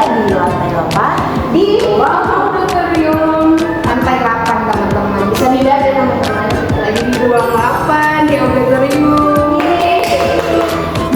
di lantai 8 di Ruang auditorium lantai 8 teman-teman. Bisa dilihat ya teman-teman. lagi di ruang 8 di auditorium.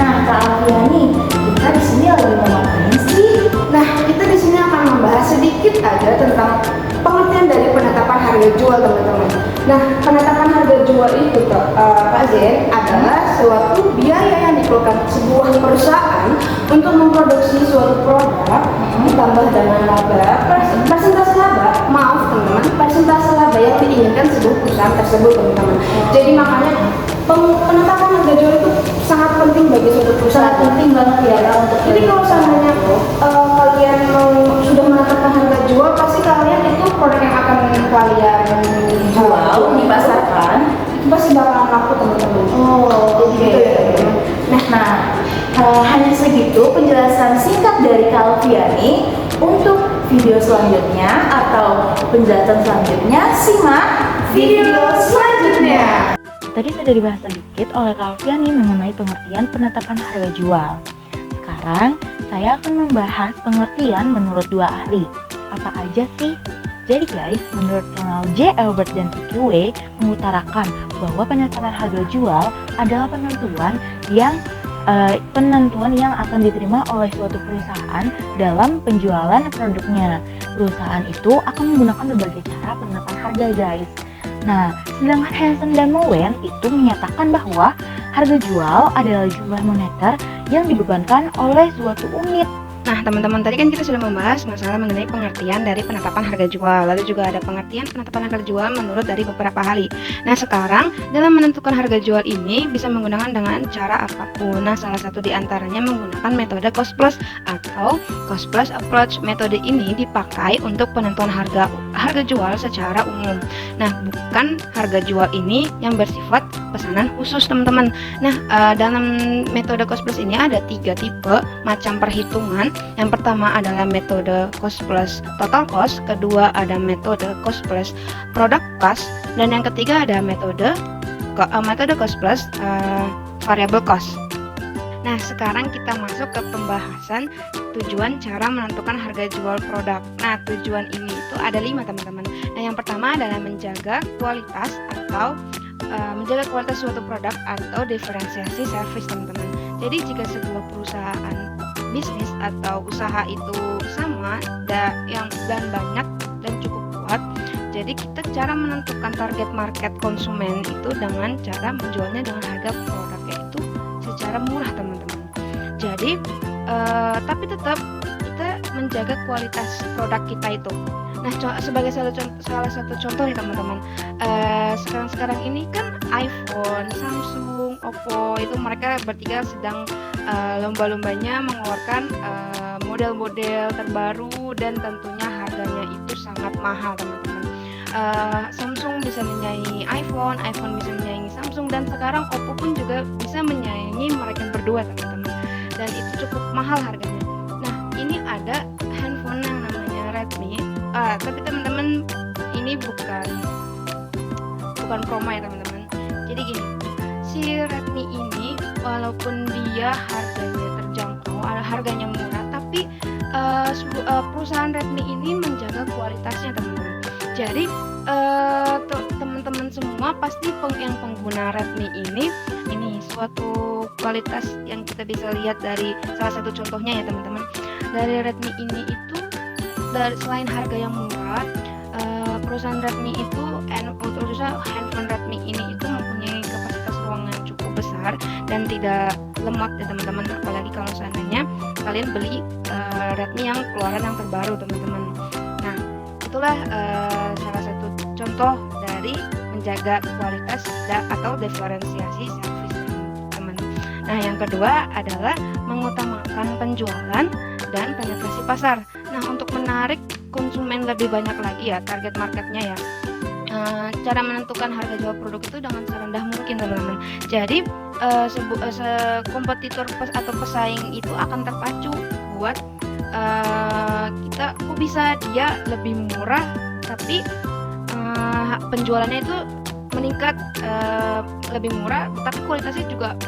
Nah, Kak Alfiani, kita di sini lagi mau ngapain sih? Nah, kita di sini akan membahas sedikit aja tentang pengertian dari penetapan harga jual, teman-teman. Nah, penetapan harga jual itu, Kak Zen, adalah suatu biaya yang dikeluarkan sebuah perusahaan untuk memproduksi suatu produk ditambah dengan laba, persentase laba, maaf teman-teman, persentase laba yang diinginkan sebuah perusahaan tersebut, teman-teman. Jadi makanya penetapan harga jual itu sangat penting bagi suatu perusahaan. Sangat penting banget ya Kak untuk Jadi kalau seandainya kalian sudah menetapkan harga jual, pasti kalian itu produk yang akan kalian jual, dipasarkan, itu pasti bakalan laku, teman-teman. oh oke. Gitu ya, teman-teman. Nah, hanya segitu penjelasan singkat dari Kak Alfiani. Untuk video selanjutnya atau penjelasan selanjutnya, simak video selanjutnya. Tadi sudah dibahas sedikit oleh Kak Alfiani mengenai pengertian penetapan harga jual. Sekarang saya akan membahas pengertian menurut dua ahli. Apa aja sih? Jadi guys, menurut Ronald J. Albert dan TQW mengutarakan bahwa penetapan harga jual adalah penentuan yang akan diterima oleh suatu perusahaan dalam penjualan produknya. Perusahaan itu akan menggunakan berbagai cara penetapan harga guys. Nah, sedangkan Hansen dan Mowen itu menyatakan bahwa harga jual adalah jumlah moneter yang dibebankan oleh suatu unit. Nah, teman-teman, tadi kan kita sudah membahas masalah mengenai pengertian dari penetapan harga jual. Lalu juga ada pengertian penetapan harga jual menurut dari beberapa ahli. Nah, sekarang dalam menentukan harga jual ini bisa menggunakan dengan cara apapun. Nah, salah satu di antaranya menggunakan metode cost plus atau cost plus approach. Metode ini dipakai untuk penentuan harga jual secara umum. Nah, bukan harga jual ini yang bersifat pesanan khusus, teman-teman. Nah, dalam metode cost plus ini ada 3 tipe macam perhitungan. Yang pertama adalah metode cost plus total cost, kedua ada metode cost plus product cost, dan yang ketiga ada metode cost plus variable cost. Nah, sekarang kita masuk ke pembahasan tujuan cara menentukan harga jual produk. Nah, tujuan ini itu ada 5, teman-teman. Nah, yang pertama adalah menjaga kualitas atau menjaga kualitas suatu produk atau diferensiasi service, teman-teman. Jadi jika sebuah perusahaan bisnis atau usaha itu sama dan banyak dan cukup kuat, jadi kita cara menentukan target market konsumen itu dengan cara menjualnya dengan harga produknya itu secara murah, teman-teman. Jadi tapi tetap kita menjaga kualitas produk kita itu. Nah, sebagai salah satu contoh nih, teman-teman, sekarang ini kan iPhone, Samsung, Oppo itu mereka bertiga sedang lomba-lombanya mengeluarkan model-model terbaru dan tentunya harganya itu sangat mahal, teman-teman. Samsung bisa menyaingi iPhone bisa menyaingi Samsung, dan sekarang Oppo pun juga bisa menyaingi mereka berdua, teman-teman. Dan itu cukup mahal harganya. Nah, ini ada handphone yang namanya Redmi. Tapi teman-teman, ini bukan promo ya, teman-teman. Jadi gini, si Redmi ini walaupun dia harganya terjangkau, harganya murah, tapi perusahaan Redmi ini menjaga kualitasnya, teman-teman. Jadi teman-teman semua pasti yang pengguna Redmi ini suatu kualitas yang kita bisa lihat dari salah satu contohnya ya, teman-teman. Dari Redmi ini itu selain harga yang murah, perusahaan Redmi itu handphone Redmi ini itu mempunyai kapasitas ruangan cukup besar dan tidak lemot ya, teman-teman. Apalagi kalau seandainya kalian beli Redmi yang keluaran yang terbaru, teman-teman. Nah, itulah salah satu contoh dari menjaga kualitas atau diferensiasi service, teman-teman. Nah, yang kedua adalah mengutamakan penjualan dan penetrasi pasar. Nah, untuk menarik konsumen lebih banyak lagi ya, target marketnya ya, cara menentukan harga jual produk itu dengan serendah mungkin, teman-teman. Jadi kompetitor atau pesaing itu akan terpacu buat kita kok bisa dia lebih murah tapi penjualannya itu meningkat, lebih murah tapi kualitasnya juga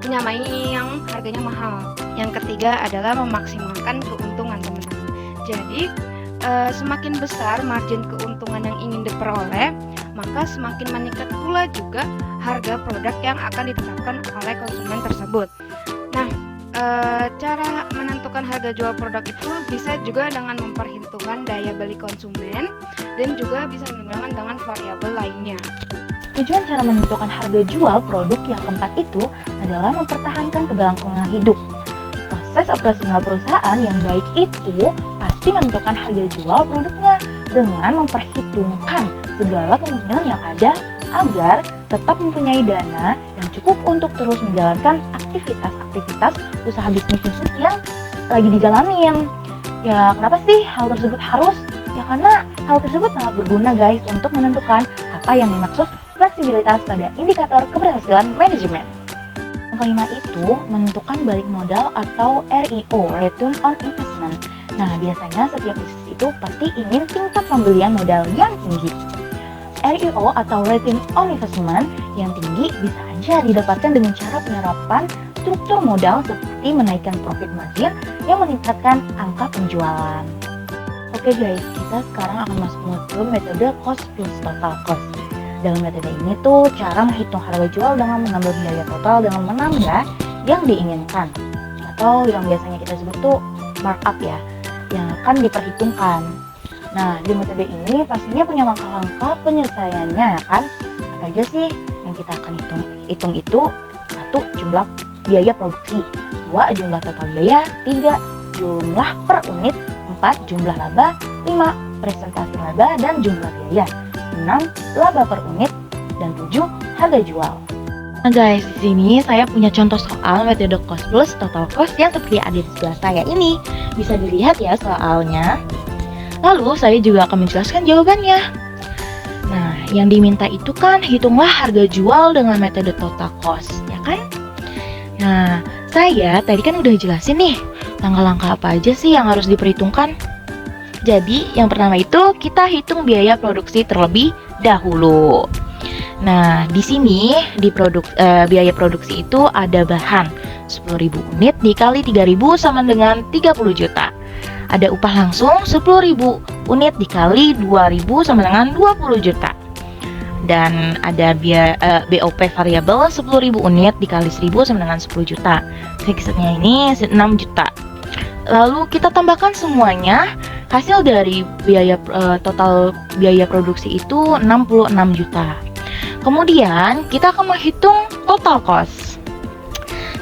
menyamai yang harganya mahal. Yang ketiga adalah memaksimalkan keuntungan, teman-teman. Jadi semakin besar margin keuntungan yang ingin diperoleh, maka semakin meningkat pula juga harga produk yang akan ditetapkan oleh konsumen tersebut. Nah, cara menentukan harga jual produk itu bisa juga dengan memperhitungkan daya beli konsumen dan juga bisa menggunakan dengan variabel lainnya. Tujuan cara menentukan harga jual produk yang keempat itu adalah mempertahankan keberlangsungan hidup. Proses operasional perusahaan yang baik itu pasti menentukan harga jual produknya dengan memperhitungkan segala kemungkinan yang ada agar tetap mempunyai dana yang cukup untuk terus menjalankan aktivitas usaha bisnis yang lagi dijalanin. Ya, kenapa sih hal tersebut harus? Ya karena hal tersebut sangat berguna guys untuk menentukan apa yang dimaksud fleksibilitas pada indikator keberhasilan manajemen. Yang kelima itu menentukan balik modal atau RIO, Return on Investment. Nah, biasanya setiap bisnis itu pasti ingin tingkat pembelian modal yang tinggi. RIO atau Return on Investment yang tinggi bisa aja didapatkan dengan cara penyerapan struktur modal seperti menaikkan profit margin yang meningkatkan angka penjualan. Oke guys, kita sekarang akan masuk ke metode cost plus total cost. Dalam metode ini tuh cara menghitung harga jual dengan mengambil biaya total dengan menambah yang diinginkan atau yang biasanya kita sebut tuh markup ya, yang akan diperhitungkan. Nah, di metode ini pastinya punya langkah-langkah penyelesaiannya ya kan? Apa aja sih yang kita akan hitung itu? 1. Jumlah biaya produksi, 2. Jumlah total biaya, 3. Jumlah per unit, 4. Jumlah laba, 5. Presentasi laba dan jumlah biaya, 6. Laba per unit, dan 7. Harga jual. Nah guys, di sini saya punya contoh soal metode cost plus total cost yang seperti ada di sebelah saya ini. Bisa dilihat ya soalnya. Lalu saya juga akan menjelaskan jawabannya. Nah, yang diminta itu kan hitunglah harga jual dengan metode total cost, ya kan? Nah, saya tadi kan udah jelasin nih langkah-langkah apa aja sih yang harus diperhitungkan. Jadi, yang pertama itu kita hitung biaya produksi terlebih dahulu. Nah, di sini di biaya produksi itu ada bahan 10.000 unit dikali 3.000 sama dengan 30 juta. Ada upah langsung 10.000 unit dikali 2.000 sama dengan 20 juta. Dan ada BOP variabel 10.000 unit dikali 1.000 sama dengan 10 juta. Fixednya ini 6 juta. Lalu kita tambahkan semuanya, hasil dari total biaya produksi itu 66 juta. Kemudian kita akan menghitung total cost.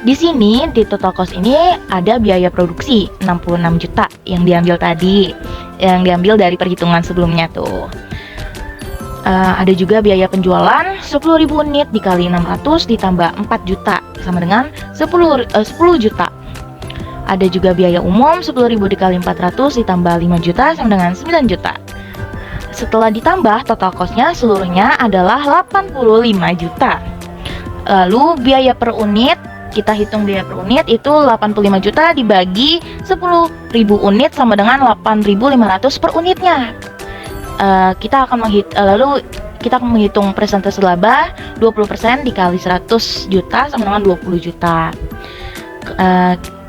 Di sini di total cost ini ada biaya produksi 66 juta yang diambil tadi, yang diambil dari perhitungan sebelumnya tuh. Ada juga biaya penjualan 10.000 unit dikali 600 ditambah 4 juta sama dengan 10 juta. Ada juga biaya umum 10.000 dikali 400 ditambah 5 juta sama dengan 9 juta. Setelah ditambah total cost-nya seluruhnya adalah 85 juta. Lalu biaya per unit, kita hitung biaya per unit itu 85 juta dibagi 10.000 unit sama dengan 8.500 per unitnya. Kita akan menghitung persentase laba 20% dikali 100 juta sama dengan 20 juta.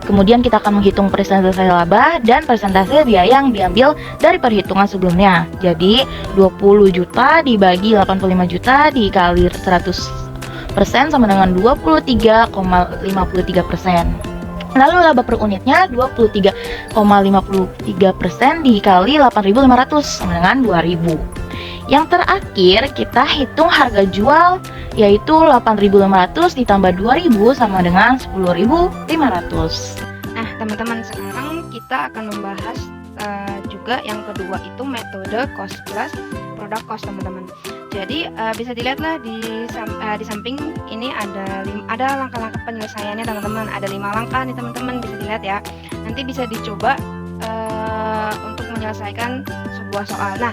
Kemudian kita akan menghitung persentase laba dan persentase biaya yang diambil dari perhitungan sebelumnya. Jadi 20 juta dibagi 85 juta dikali 100% sama dengan 23,53%. Lalu laba per unitnya 23,53% dikali 8.500 sama dengan 2.000. Yang terakhir kita hitung harga jual yaitu 8.500 ditambah 2.000 sama dengan 10.500. Nah teman-teman, sekarang kita akan membahas juga yang kedua itu metode cost plus product cost teman-teman. Jadi bisa dilihatlah di samping ini ada langkah-langkah penyelesaiannya teman-teman. Ada 5 langkah nih teman-teman, bisa dilihat ya. Nanti bisa dicoba untuk menyelesaikan sebuah soal. Nah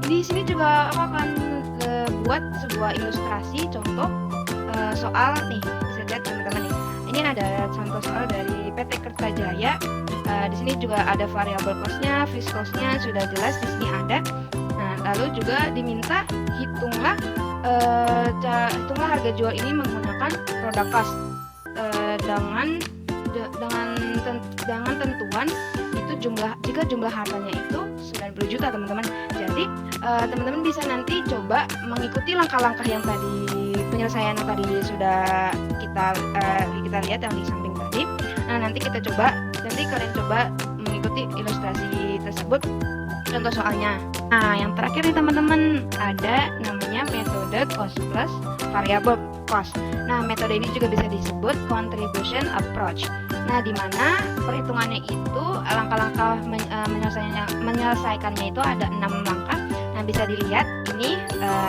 di sini juga aku akan buat sebuah ilustrasi contoh soal nih, bisa lihat teman-teman nih. Ini ada contoh soal dari PT Kertajaya. Di sini juga ada variabel cost-nya, fixed cost-nya sudah jelas di sini ada. Nah, lalu juga diminta hitunglah harga jual ini menggunakan product cost dengan dengan tentuan itu jika jumlah hartanya itu 90 juta teman-teman. Jadi teman-teman bisa nanti coba mengikuti langkah-langkah yang tadi, penyelesaian yang tadi sudah kita lihat yang di samping tadi. Nah, nanti kalian coba mengikuti ilustrasi tersebut, contoh soalnya. Nah, yang terakhir nih teman-teman, ada namanya metode cost plus variable cost. Nah, metode ini juga bisa disebut contribution approach. Nah, di mana perhitungannya itu langkah-langkah menyelesaikannya itu ada 6 langkah. Nah, bisa dilihat ini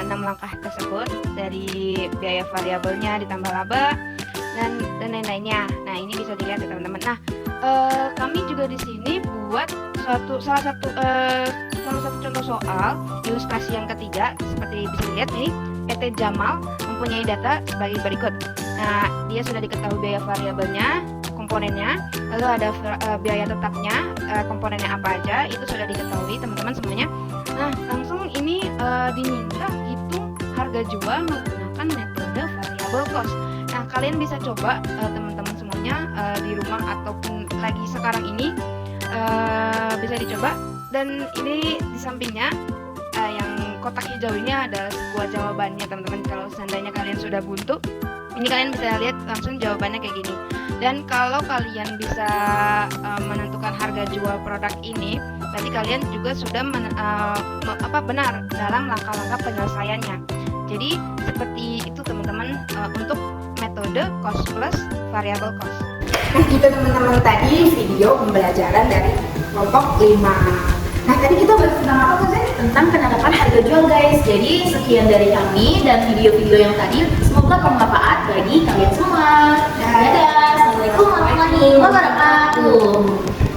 6 langkah tersebut, dari biaya variabelnya ditambah laba dan lain-lainnya. Nah, ini bisa dilihat ya teman-teman. Nah, kami juga di sini buat salah satu contoh soal ilustrasi yang ketiga. Seperti bisa dilihat ini, PT Jamal mempunyai data sebagai berikut. Nah, dia sudah diketahui biaya variabelnya, komponennya, lalu ada biaya tetapnya, komponennya apa aja, itu sudah diketahui teman-teman semuanya. Nah, langsung ini diminta hitung harga jual menggunakan metode variable cost. Nah, kalian bisa coba teman-teman semuanya di rumah ataupun lagi sekarang ini bisa dicoba. Dan ini di sampingnya yang kotak hijau ini adalah sebuah jawabannya teman-teman. Kalau seandainya kalian sudah buntu, ini kalian bisa lihat langsung jawabannya kayak gini. Dan kalau kalian bisa menentukan harga jual produk ini, berarti kalian juga sudah benar dalam langkah-langkah penyelesaiannya. Jadi seperti itu teman-teman untuk metode cost plus variable cost. Nah, itu teman-teman tadi video pembelajaran dari kelompok 5. Nah, tadi kita bahas tentang apa kan, Zek? Tentang penetapan harga jual guys. Jadi sekian dari kami dan video-video yang tadi semoga bermanfaat bagi kalian semua. Dadah. Assalamualaikum warahmatullahi wabarakatuh.